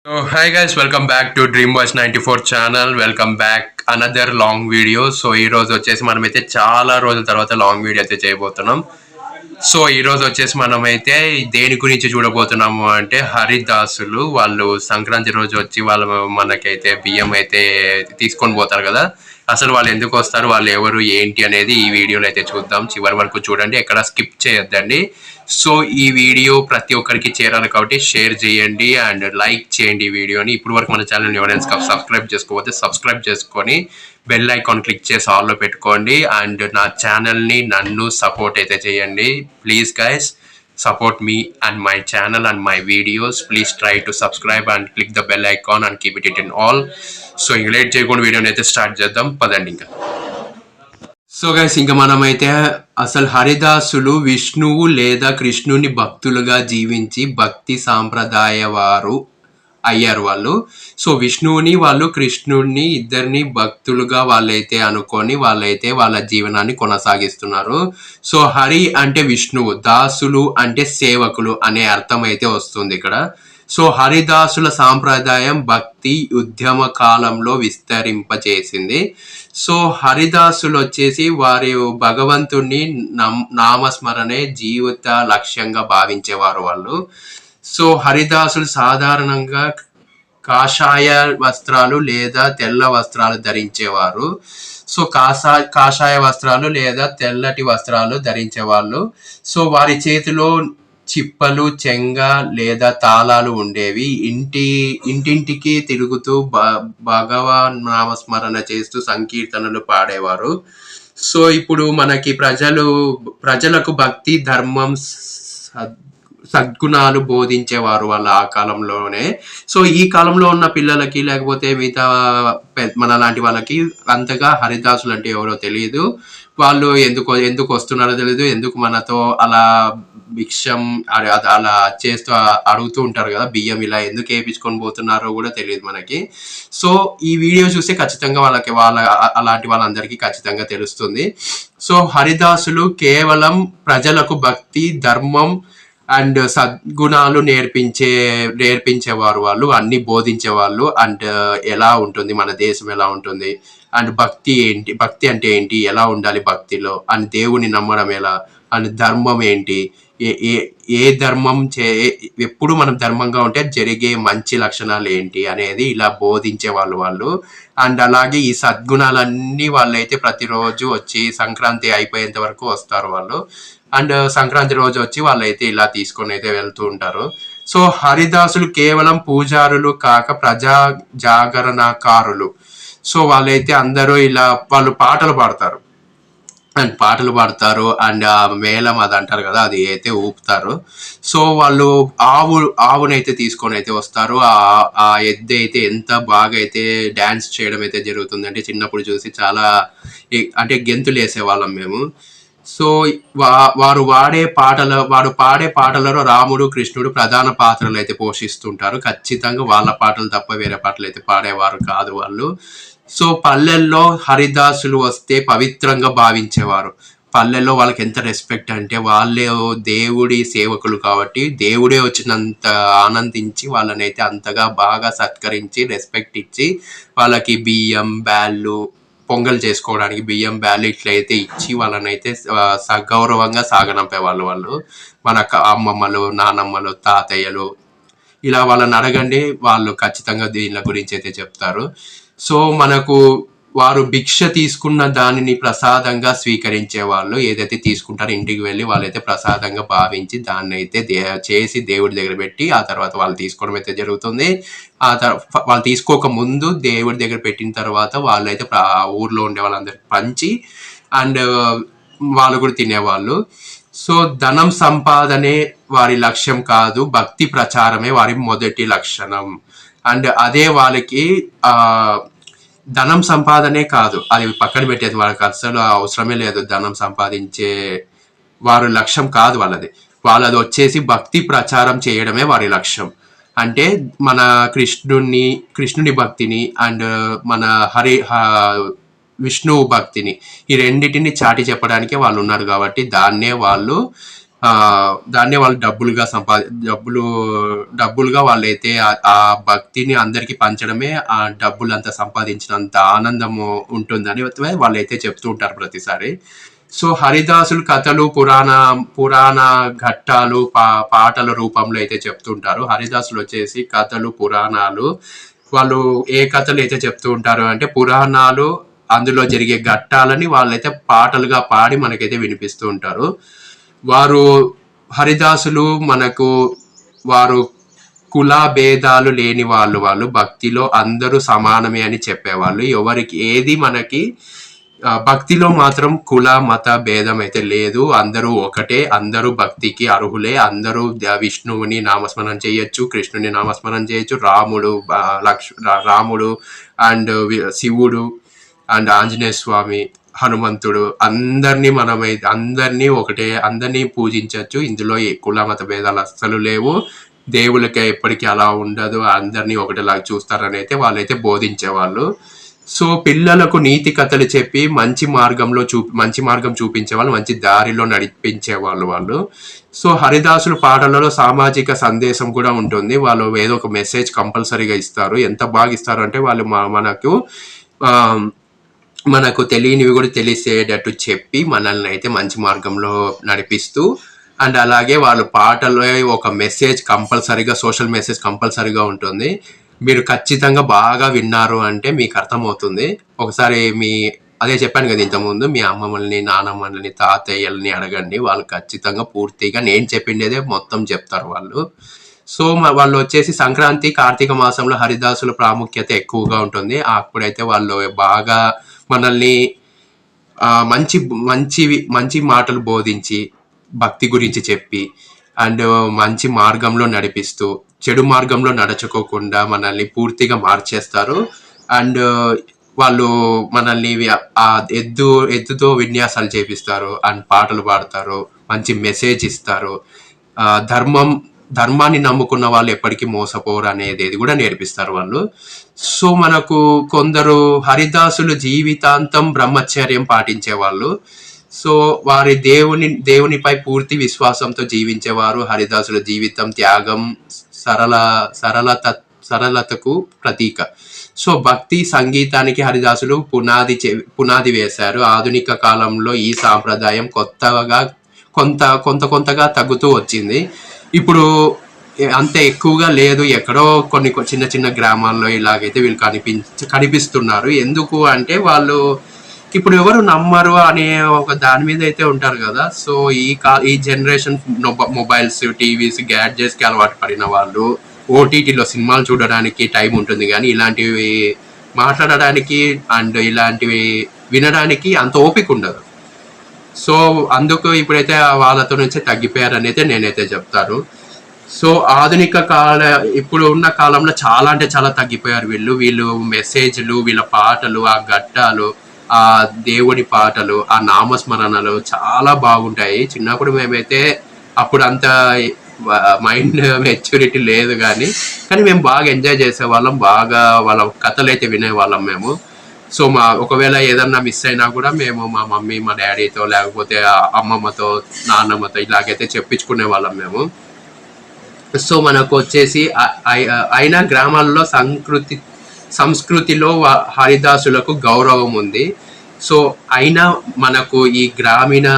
So hi guys, welcome back to Dream Boys 94 channel. Welcome back another long video. So ఈ రోజు వచ్చేసి మనమైతే చాలా రోజుల తర్వాత లాంగ్ వీడియో అయితే చేయబోతున్నాం. సో ఈ రోజు వచ్చేసి మనమైతే దేని గురించి చూడబోతున్నాము అంటే హరిదాసులు వాళ్ళు సంక్రాంతి రోజు వచ్చి వాళ్ళు మనకైతే బియ్యం అయితే తీసుకొని పోతారు కదా. అసలు వాళ్ళు ఎందుకు వస్తారు, వాళ్ళు ఎవరు ఏంటి అనేది ఈ వీడియోలో అయితే చూద్దాం. చివరి వరకు చూడండి, ఎక్కడ స్కిప్ చేయొద్దండి. సో ఈ వీడియో ప్రతి ఒక్కరికి చేరాలి కాబట్టి షేర్ చేయండి అండ్ లైక్ చేయండి ఈ వీడియోని. ఇప్పుడు వరకు మన ఛానల్ని ఎవరైనా సబ్స్క్రైబ్ చేసుకోకపోతే సబ్స్క్రైబ్ చేసుకొని బెల్ ఐకాన్ క్లిక్ చేసి ఆల్లో పెట్టుకోండి అండ్ నా ఛానల్ని నన్ను సపోర్ట్ అయితే చేయండి. Please guys, support me and my channel and my videos. Please try to subscribe and click the bell icon and keep it in all. So ఇంక late చేయకుండా వీడియోని అయితే స్టార్ట్ చేద్దాం పదండి. ఇంకా సో గైస్, ఇంకా మనమైతే అసలు హరిదాసులు విష్ణువు లేదా కృష్ణుని భక్తులుగా జీవించి భక్తి సాంప్రదాయ వారు అయ్యారు వాళ్ళు. సో విష్ణువుని వాళ్ళు కృష్ణుడిని ఇద్దరిని భక్తులుగా వాళ్ళైతే అనుకొని వాళ్ళైతే వాళ్ళ జీవనాన్ని కొనసాగిస్తున్నారు. సో హరి అంటే విష్ణువు, దాసులు అంటే సేవకులు అనే అర్థం అయితే వస్తుంది ఇక్కడ. సో హరిదాసుల సాంప్రదాయం భక్తి ఉద్యమ కాలంలో విస్తరింపచేసింది. సో హరిదాసులు వచ్చేసి వారి భగవంతుణ్ణి నామస్మరణే జీవిత లక్ష్యంగా భావించేవారు వాళ్ళు. సో హరిదాసులు సాధారణంగా కాషాయ వస్త్రాలు లేదా తెల్ల వస్త్రాలు ధరించేవారు. సో కాషాయ వస్త్రాలు లేదా తెల్లటి వస్త్రాలు ధరించేవాళ్ళు. సో వారి చేతిలో చిప్పలు, చెంగ లేదా తాళాలు ఉండేవి. ఇంటింటికి తిరుగుతూ భగవాన్ నామస్మరణ చేస్తూ సంకీర్తనలు పాడేవారు. సో ఇప్పుడు మనకి ప్రజలకు భక్తి, ధర్మం, సద్గుణాలు బోధించేవారు వాళ్ళు ఆ కాలంలోనే. సో ఈ కాలంలో ఉన్న పిల్లలకి లేకపోతే మిగతా మన లాంటి వాళ్ళకి అంతగా హరిదాసులు అంటే ఎవరో తెలియదు. వాళ్ళు ఎందుకు వస్తున్నారో తెలియదు, ఎందుకు మనతో అలా భిక్షం అలా చేస్తూ అడుగుతూ ఉంటారు కదా, బియ్యం ఇలా ఎందుకు వేయించుకొని పోతున్నారో కూడా తెలియదు మనకి. సో ఈ వీడియో చూస్తే ఖచ్చితంగా అలాంటి వాళ్ళందరికీ ఖచ్చితంగా తెలుస్తుంది. సో హరిదాసులు కేవలం ప్రజలకు భక్తి, ధర్మం అండ్ సద్గుణాలు నేర్పించేవారు వాళ్ళు, అన్ని బోధించేవాళ్ళు. అండ్ ఎలా ఉంటుంది మన దేశం, ఎలా ఉంటుంది అండ్ భక్తి అంటే ఏంటి, ఎలా ఉండాలి భక్తిలో, అండ్ దేవుని నమ్మడం ఎలా, అండ్ ధర్మం ఏంటి, ఏ ధర్మం ఎప్పుడు మనం ధర్మంగా ఉంటే జరిగే మంచి లక్షణాలు ఏంటి అనేది ఇలా బోధించేవాళ్ళు వాళ్ళు. అండ్ అలాగే ఈ సద్గుణాలన్నీ వాళ్ళైతే ప్రతిరోజు వచ్చి సంక్రాంతి అయిపోయేంత వరకు వస్తారు వాళ్ళు. అండ్ సంక్రాంతి రోజు వచ్చి వాళ్ళైతే ఇలా తీసుకొని అయితే వెళ్తూ ఉంటారు. సో హరిదాసులు కేవలం పూజారులు కాక ప్రజా జాగరణకారులు. సో వాళ్ళైతే అందరూ ఇలా వాళ్ళు పాటలు పాడతారు అండ్ ఆ మేళం అది అంటారు కదా, అది అయితే ఊపుతారు. సో వాళ్ళు ఆవునైతే తీసుకొని అయితే వస్తారు. ఆ ఎద్దు అయితే ఎంత బాగా అయితే డ్యాన్స్ చేయడం అయితే జరుగుతుంది అంటే చిన్నప్పుడు చూసి చాలా అంటే గెంతులు వేసేవాళ్ళం మేము. సో వాడు పాడే పాటలలో రాముడు, కృష్ణుడు ప్రధాన పాత్రలు అయితే పోషిస్తుంటారు. ఖచ్చితంగా వాళ్ళ పాటలు తప్ప వేరే పాటలు అయితే పాడేవారు కాదు వాళ్ళు. సో పల్లెల్లో హరిదాసులు వస్తే పవిత్రంగా భావించేవారు. పల్లెల్లో వాళ్ళకి ఎంత రెస్పెక్ట్ అంటే వాళ్ళే దేవుడి సేవకులు కాబట్టి దేవుడే వచ్చినంత ఆనందించి వాళ్ళనైతే అంతగా బాగా సత్కరించి రెస్పెక్ట్ ఇచ్చి వాళ్ళకి బియ్యం, బ్యాళ్ళు, పొంగల్ చేసుకోవడానికి బియ్యం, బ్యాళ్ళు ఇట్లయితే ఇచ్చి వాళ్ళనైతే సగౌరవంగా సాగనంపేవాళ్ళు వాళ్ళు. మన అమ్మమ్మలు, నానమ్మలు, తాతయ్యలు ఇలా వాళ్ళని అడగండి, వాళ్ళు ఖచ్చితంగా దీని గురించి అయితే చెప్తారు. సో మనకు వారు భిక్ష తీసుకున్న దానిని ప్రసాదంగా స్వీకరించే వాళ్ళు. ఏదైతే తీసుకుంటారో ఇంటికి వెళ్ళి వాళ్ళైతే ప్రసాదంగా భావించి దాన్ని అయితే చేసి దేవుడి దగ్గర పెట్టి ఆ తర్వాత వాళ్ళు తీసుకోవడం అయితే జరుగుతుంది. వాళ్ళు తీసుకోక ముందు దేవుడి దగ్గర పెట్టిన తర్వాత వాళ్ళైతే ఊర్లో ఉండే వాళ్ళందరికి పంచి అండ్ వాళ్ళు కూడా తినేవాళ్ళు. సో ధనం సంపాదనే వారి లక్ష్యం కాదు, భక్తి ప్రచారమే వారి మొదటి లక్షణం. అండ్ అదే వాళ్ళకి ధనం సంపాదనే కాదు, అది పక్కన పెట్టేది, వాళ్ళకి అసలు అవసరమే లేదు. ధనం సంపాదించే వారి లక్ష్యం కాదు వాళ్ళది వచ్చేసి భక్తి ప్రచారం చేయడమే వారి లక్ష్యం. అంటే మన కృష్ణుని భక్తిని అండ్ మన విష్ణువు భక్తిని, ఈ రెండింటిని చాటి చెప్పడానికే వాళ్ళు ఉన్నారు కాబట్టి దాన్నే వాళ్ళు దాన్నే వాళ్ళు డబ్బులుగా వాళ్ళైతే ఆ భక్తిని అందరికీ పంచడమే ఆ డబ్బులు అంత సంపాదించినంత ఆనందము ఉంటుందని వాళ్ళైతే చెప్తూ ఉంటారు ప్రతిసారి. సో హరిదాసులు కథలు పురాణ ఘట్టాలు పాటల రూపంలో అయితే చెప్తుంటారు. హరిదాసులు వచ్చేసి కథలు పురాణాలు వాళ్ళు ఏ కథలు అయితే చెప్తూ ఉంటారు అంటే పురాణాలు అందులో జరిగే ఘట్టాలని వాళ్ళైతే పాటలుగా పాడి మనకైతే వినిపిస్తూ ఉంటారు. వారు హరిదాసులు మనకు వారు కుల భేదాలు లేని వాళ్ళు భక్తిలో అందరూ సమానమే అని చెప్పేవాళ్ళు. ఎవరికి ఏది మనకి భక్తిలో మాత్రం కుల మత భేదం అయితే లేదు. అందరూ ఒకటే, అందరూ భక్తికి అర్హులే. అందరూ విష్ణువుని నామస్మరణ చేయొచ్చు, కృష్ణుని నామస్మరణ చేయొచ్చు, రాముడు అండ్ శివుడు అండ్ ఆంజనేయ స్వామి, హనుమంతుడు అందరినీ ఒకటే, అందరినీ పూజించవచ్చు. ఇందులో కుల మత భేదాలు అస్సలు లేవు. దేవులకి ఎప్పటికీ అలా ఉండదు, అందరినీ ఒకటిలాగా చూస్తారని అయితే వాళ్ళైతే బోధించేవాళ్ళు. సో పిల్లలకు నీతి కథలు చెప్పి మంచి మార్గం చూపించేవాళ్ళు, మంచి దారిలో నడిపించేవాళ్ళు వాళ్ళు. సో హరిదాసుల పాటలలో సామాజిక సందేశం కూడా ఉంటుంది. వాళ్ళు ఏదో ఒక మెసేజ్ కంపల్సరీగా ఇస్తారు. ఎంత బాగా ఇస్తారు అంటే వాళ్ళు మనకు తెలియనివి కూడా తెలిసేటట్టు చెప్పి మనల్ని అయితే మంచి మార్గంలో నడిపిస్తూ, అండ్ అలాగే వాళ్ళ పాటలో ఒక మెసేజ్ కంపల్సరీగా, సోషల్ మెసేజ్ కంపల్సరీగా ఉంటుంది. మీరు ఖచ్చితంగా బాగా విన్నారు అంటే మీకు అర్థమవుతుంది. ఒకసారి అదే చెప్పాను కదా ఇంతకుముందు, మీ అమ్మమ్మల్ని, నానమ్మల్ని, తాతయ్యల్ని అడగండి. వాళ్ళు ఖచ్చితంగా పూర్తిగా నేను చెప్పిండేదే మొత్తం చెప్తారు వాళ్ళు. సో వాళ్ళు వచ్చేసి సంక్రాంతి, కార్తీక మాసంలో హరిదాసుల ప్రాముఖ్యత ఎక్కువగా ఉంటుంది. అప్పుడైతే వాళ్ళు బాగా మనల్ని మంచి మంచి మంచి మాటలు బోధించి, భక్తి గురించి చెప్పి, అండ్ మంచి మార్గంలో నడిపిస్తూ, చెడు మార్గంలో నడచుకోకుండా మనల్ని పూర్తిగా మార్చేస్తారు. అండ్ వాళ్ళు మనల్ని ఆ ఎద్దుతో విన్యాసాలు చేపిస్తారు, అండ్ పాటలు పాడతారు, మంచి మెసేజ్ ఇస్తారు. ధర్మాన్ని నమ్ముకున్న వాళ్ళు ఎప్పటికీ మోసపోరు అనేది కూడా నేర్పిస్తారు వాళ్ళు. సో మనకు కొందరు హరిదాసులు జీవితాంతం బ్రహ్మచర్యం పాటించేవాళ్ళు. సో వారి దేవునిపై పూర్తి విశ్వాసంతో జీవించేవారు. హరిదాసుల జీవితం త్యాగం, సరళతకు ప్రతీక. సో భక్తి సంగీతానికి హరిదాసులు పునాది వేశారు. ఆధునిక కాలంలో ఈ సాంప్రదాయం కొంతగా తగ్గుతూ వచ్చింది. ఇప్పుడు అంత ఎక్కువగా లేదు. ఎక్కడో కొన్ని చిన్న చిన్న గ్రామాల్లో ఇలాగైతే వీళ్ళు కనిపిస్తున్నారు. ఎందుకు అంటే వాళ్ళు ఇప్పుడు ఎవరు నమ్మరు అనే ఒక దాని మీద అయితే ఉంటారు కదా. సో ఈ జనరేషన్ మొబైల్స్, టీవీస్, గ్యాడ్జెట్స్కి అలవాటు పడిన వాళ్ళు ఓటీటీలో సినిమాలు చూడడానికి టైం ఉంటుంది, కానీ ఇలాంటివి మాట్లాడడానికి అండ్ ఇలాంటివి వినడానికి అంత ఓపిక ఉండదు. సో అందుకు ఇప్పుడైతే వాళ్ళతో నుంచే తగ్గిపోయారని అయితే నేనైతే చెప్తాను. సో ఇప్పుడు ఉన్న కాలంలో చాలా అంటే చాలా తగ్గిపోయారు వీళ్ళు మెసేజ్లు, వీళ్ళ పాటలు, ఆ ఘట్టాలు, ఆ దేవుడి పాటలు, ఆ నామస్మరణలు చాలా బాగుంటాయి. చిన్నప్పుడు మేమైతే అప్పుడు అంత మైండ్ మెచ్యూరిటీ లేదు, కానీ మేము బాగా ఎంజాయ్ చేసేవాళ్ళం. బాగా వాళ్ళ కథలు అయితే వినేవాళ్ళం మేము. సో ఒకవేళ ఏదన్నా మిస్ అయినా కూడా మేము మా మమ్మీ, మా డాడీతో, లేకపోతే అమ్మమ్మతో, నాన్నమ్మతో ఇలాగైతే చెప్పించుకునే వాళ్ళం మేము. సో మనకు వచ్చేసి అయినా గ్రామాల్లో సంస్కృతిలో హరిదాసులకు గౌరవం ఉంది. సో అయినా మనకు ఈ గ్రామీణ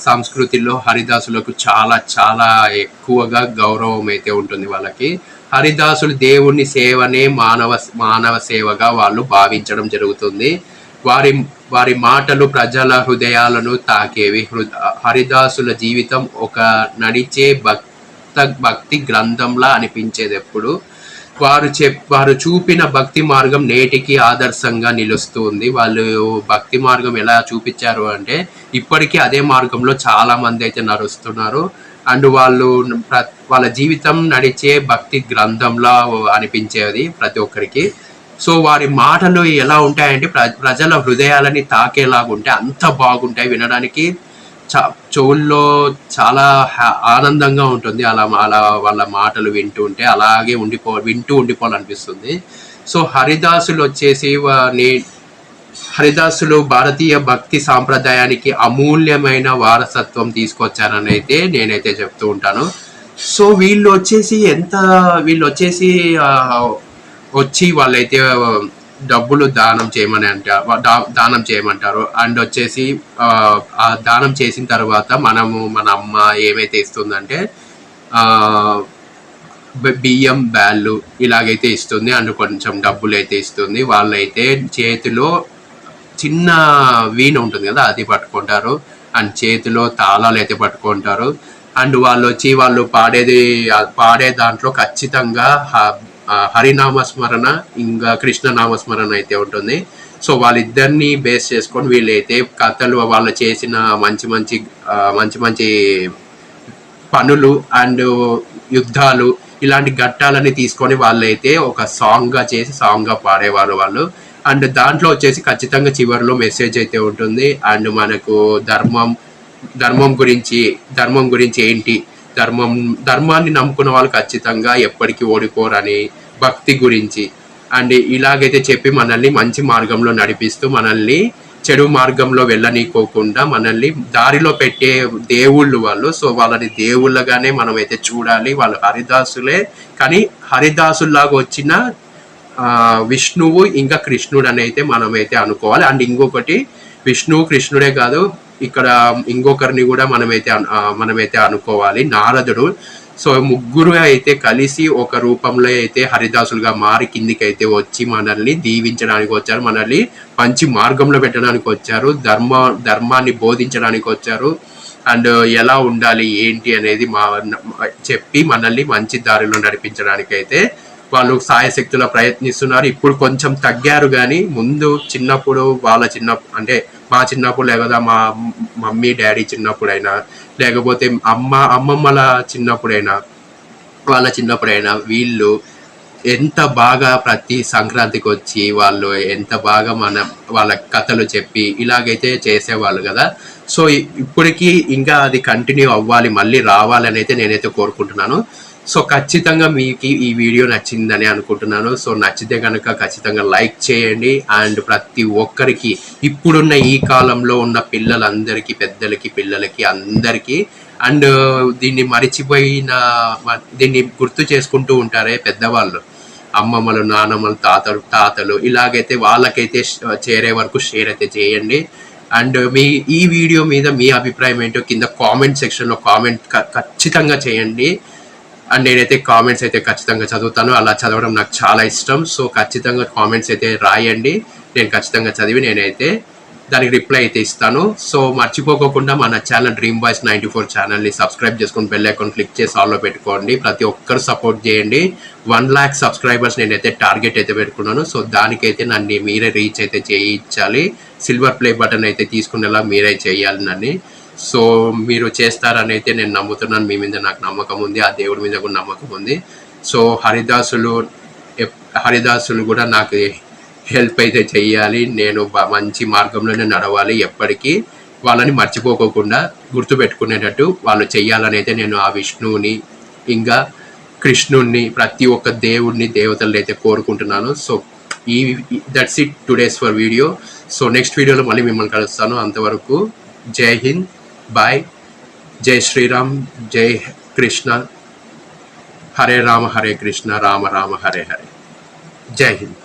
సంస్కృతిలో హరిదాసులకు చాలా చాలా ఎక్కువగా గౌరవం అయితే ఉంటుంది వాళ్ళకి. హరిదాసులు దేవుని సేవనే మానవ సేవగా వాళ్ళు భావించడం జరుగుతుంది. వారి మాటలు ప్రజల హృదయాలను తాకేవి. హరిదాసుల జీవితం ఒక నడిచే భక్తి గ్రంథంలా అనిపించేది ఎప్పుడు. వారు చూపిన భక్తి మార్గం నేటికి ఆదర్శంగా నిలుస్తుంది. వాళ్ళు భక్తి మార్గం ఎలా చూపించారు అంటే ఇప్పటికీ అదే మార్గంలో చాలా మంది అయితే నడుస్తున్నారు. అండ్ వాళ్ళ జీవితం నడిచే భక్తి గ్రంథంలా అనిపించేది ప్రతి ఒక్కరికి. సో వారి మాటలు ఎలా ఉంటాయంటే ప్రజల హృదయాలని తాకేలాగుంటాయి, అంత బాగుంటాయి వినడానికి. చెవుల్లో చాలా ఆనందంగా ఉంటుంది అలా వాళ్ళ మాటలు వింటూ ఉంటే. అలాగే వింటూ ఉండిపోవాలనిపిస్తుంది. సో హరిదాసులు వచ్చేసి హరిదాసులు భారతీయ భక్తి సాంప్రదాయానికి అమూల్యమైన వారసత్వం తీసుకొచ్చారని అయితే నేనైతే చెప్తూ ఉంటాను. సో వీళ్ళు వచ్చేసి వచ్చి వాళ్ళైతే డబ్బులు దానం చేయమంటారు. అండ్ వచ్చేసి ఆ దానం చేసిన తర్వాత మన అమ్మ ఏమైతే ఇస్తుందంటే బియ్యం బ్యాళ్ళు ఇలాగైతే ఇస్తుంది. అండ్ కొంచెం డబ్బులు అయితే ఇస్తుంది. వాళ్ళైతే చేతిలో చిన్న వీణ ఉంటుంది కదా, అది పట్టుకుంటారు. అండ్ చేతిలో తాళాలు అయితే పట్టుకుంటారు. అండ్ వాళ్ళు పాడే దాంట్లో ఖచ్చితంగా హరినామస్మరణ ఇంకా కృష్ణ నామస్మరణ అయితే ఉంటుంది. సో వాళ్ళిద్దరిని బేస్ చేసుకొని వీళ్ళైతే కథలు, వాళ్ళు చేసిన మంచి మంచి పనులు అండ్ యుద్ధాలు ఇలాంటి ఘట్టాలని తీసుకొని వాళ్ళైతే ఒక సాంగ్గా పాడేవారు వాళ్ళు. అండ్ దాంట్లో వచ్చేసి ఖచ్చితంగా చివరిలో మెసేజ్ అయితే ఉంటుంది. అండ్ మనకు ధర్మం గురించి ఏంటి, ధర్మాన్ని నమ్ముకున్న వాళ్ళు ఖచ్చితంగా ఎప్పటికీ ఓడిపోరని, భక్తి గురించి అండ్ ఇలాగైతే చెప్పి మనల్ని మంచి మార్గంలో నడిపిస్తూ మనల్ని చెడు మార్గంలో వెళ్ళనీకోకుండా మనల్ని దారిలో పెట్టే దేవుళ్ళు వాళ్ళు. సో వాళ్ళని దేవుళ్ళగానే మనమైతే చూడాలి. వాళ్ళు హరిదాసులే, కానీ హరిదాసుల్లాగా వచ్చిన విష్ణువు ఇంకా కృష్ణుడు అని అయితే మనమైతే అనుకోవాలి. అండ్ ఇంకొకటి, విష్ణువు కృష్ణుడే కాదు, ఇక్కడ ఇంకొకరిని కూడా మనమైతే అనుకోవాలి, నారదుడు. సో ముగ్గురు అయితే కలిసి ఒక రూపంలో అయితే హరిదాసులుగా మారి కిందికి అయితే వచ్చి మనల్ని దీవించడానికి వచ్చారు, మనల్ని మంచి మార్గంలో పెట్టడానికి వచ్చారు, ధర్మాన్ని బోధించడానికి వచ్చారు. అండ్ ఎలా ఉండాలి ఏంటి అనేది చెప్పి మనల్ని మంచి దారిలో నడిపించడానికి అయితే వాళ్ళు సాయశక్తుల ప్రయత్నిస్తున్నారు. ఇప్పుడు కొంచెం తగ్గారు, కానీ ముందు చిన్నప్పుడు అంటే మా చిన్నప్పుడు, లేదా మా మమ్మీ డాడీ చిన్నప్పుడైనా, లేకపోతే అమ్మమ్మల చిన్నప్పుడైనా వీళ్ళు ఎంత బాగా ప్రతి సంక్రాంతికి వచ్చి వాళ్ళు ఎంత బాగా వాళ్ళ కథలు చెప్పి ఇలాగైతే చేసేవాళ్ళు కదా. సో ఇప్పటికీ ఇంకా అది కంటిన్యూ అవ్వాలి, మళ్ళీ రావాలని అయితే నేనైతే కోరుకుంటున్నాను. సో ఖచ్చితంగా మీకు ఈ వీడియో నచ్చిందని అనుకుంటున్నాను. సో నచ్చితే కనుక ఖచ్చితంగా లైక్ చేయండి. అండ్ ప్రతి ఒక్కరికి, ఇప్పుడున్న ఈ కాలంలో ఉన్న పిల్లలందరికీ, పెద్దలకి, పిల్లలకి అందరికీ, అండ్ దీన్ని గుర్తు చేసుకుంటూ ఉంటారే పెద్దవాళ్ళు, అమ్మమ్మలు, నానమ్మలు, తాతలు ఇలాగైతే వాళ్ళకైతే చేరే వరకు షేర్ అయితే చేయండి. అండ్ ఈ వీడియో మీద మీ అభిప్రాయం ఏంటో కింద కామెంట్ సెక్షన్లో ఖచ్చితంగా చేయండి. అండ్ నేనైతే కామెంట్స్ అయితే ఖచ్చితంగా చదువుతాను, అలా చదవడం నాకు చాలా ఇష్టం. సో ఖచ్చితంగా కామెంట్స్ అయితే రాయండి, నేను ఖచ్చితంగా చదివి నేనైతే దానికి రిప్లై అయితే ఇస్తాను. సో మర్చిపోకుండా మన ఛానల్ డ్రీమ్ బాయ్స్ 94 ఛానల్ని సబ్స్క్రైబ్ చేసుకొని బెల్ ఐకాన్ క్లిక్ చేసి ఆల్లో పెట్టుకోండి. ప్రతి ఒక్కరు సపోర్ట్ చేయండి. 1 lakh సబ్స్క్రైబర్స్ నేనైతే టార్గెట్ అయితే పెట్టుకున్నాను. సో దానికైతే నన్ను మీరే రీచ్ అయితే చేయించాలి. సిల్వర్ ప్లే బటన్ అయితే తీసుకునేలా మీరే చేయాలి నన్ను. సో మీరు చేస్తారని అయితే నేను నమ్ముతున్నాను. మీ మీద నాకు నమ్మకం ఉంది, ఆ దేవుడి మీద కూడా నమ్మకం ఉంది. సో హరిదాసులు కూడా నాకు హెల్ప్ అయితే చెయ్యాలి. నేను మంచి మార్గంలోనే నడవాలి. ఎప్పటికీ వాళ్ళని మర్చిపోకుండా గుర్తుపెట్టుకునేటట్టు వాళ్ళు చెయ్యాలని అయితే నేను ఆ విష్ణువుని ఇంకా కృష్ణుడిని, ప్రతి ఒక్క దేవుడిని, దేవతలను అయితే కోరుకుంటున్నాను. So that's it today's for video. So next వీడియోలో మళ్ళీ మిమ్మల్ని కలుస్తాను. అంతవరకు జై హింద్, బాయ్, జై శ్రీరామ్, జై కృష్ణ, హరే రామ హరే కృష్ణ, రామ రామ హరే హరే. జై హింద్.